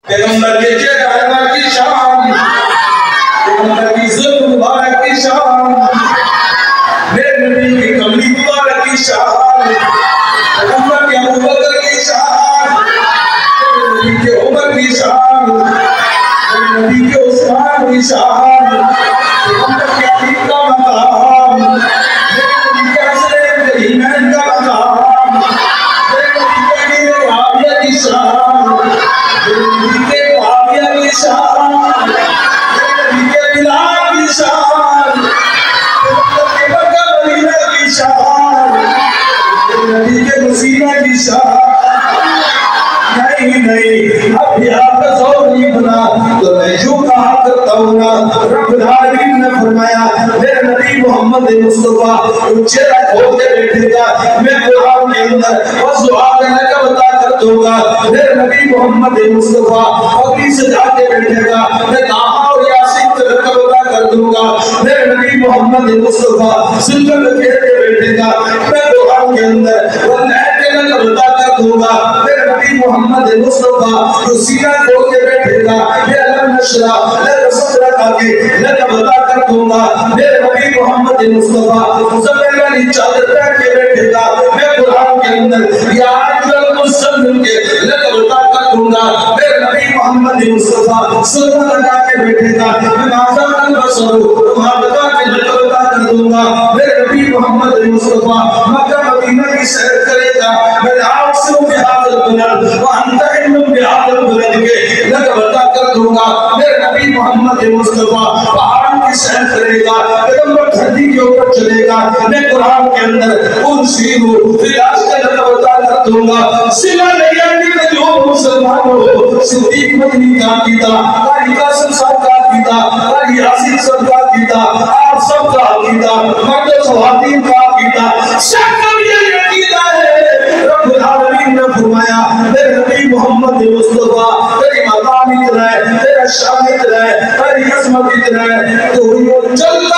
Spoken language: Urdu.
پیغمبر کے چہرہ انور کی شان، پیغمبر کی ظلم مبارک کی شان، میرے نبی کی کملی مبارک کی شان، پیغمبر کے ابو بکر کی شان، میرے نبی کے عمر کی شان، میرے نبی کے عثمان کی شان، پیغمبر کے علی کا مقام، میرے نبی کے حسن کریمین کا مقام، میرے نبی کے امیر معاویہ کی شان، میرے نبی کے معاویہ کی شان، میرے نبی کے بلال کی شان، پیغمبر کے مکہ مدینہ کی شان، میرے نبی کے مسیحہ کی شان. نہیں اب یہاں کا زور نہیں بنا تو میں یوں کہا کرتا ہوں نا، رب العالمین نے فرمایا میرے نبی محمد مصطفیٰ چہرہ کھول کے بیٹھے گا، میں قرآن کے اندر وضعہ کرنے کا بتا کر دوں گا. میرے نبی محمد مصطفیٰ پگڑی سجا کے بیٹھے گا، میں طٰہٰ اور یاسین کا بتا کر دوں گا. میرے نبی محمد مصطفیٰ سلطن لکھیر کے بیٹھے گا، میں قرآن کے اندر واللہ کے لئے بتا کر دوں گا. میرے نبی محمد مصطفیٰ جو سینہ کھول کے بیٹھے گا، یہ علم نشرہ لکھ صدرہ آگے لکھ بتا کر دوں گا. میرے نبی محمد مصطفیٰ زمین والی چادر پہن کے بیٹھے گا، میں قرآن کے اندر یا آجل مسلم کے لکھ بتا کر دوں گا. میرے نبی محمد مصطفیٰ سلطہ لگا کے بیٹھے گا، میں آزان البصرو محبتہ کے لکھ بتا کر دوں گا. میرے نبی محمد مصطفیٰ مکہ مدینہ کی سیر کرے گا، میں آپ سے بہاد البلد وانت علم بہاد البلد کے لکھ بتا کر دوں گا. میرے نبی محمد مصطفیٰ پہاڑ کی سیر کرے گا، پیغمبر دھرتی کے اوپر چلے گا، میں قرآن کے اندر ان سیرو فیاض کا لکھ بتا کر دوں گا. سلا نہیں آنی کہ جو مسلمان ہو صدیق مدنی کا کیتا، قاری قاسم صاحب کا کیتا، قاری یاسین صاحب کا کیتا، آپ سب کا کیتا، مرد و خواتین کا کیتا، شک کا یہ عقیدہ ہے. رب العالمین نے فرمایا میرے نبی محمد مصطفیٰ تیری مقام اتنا ہے، تیرا شان اتنا ہے، تیری عظمت اتنا ہے، تو وہ چلتا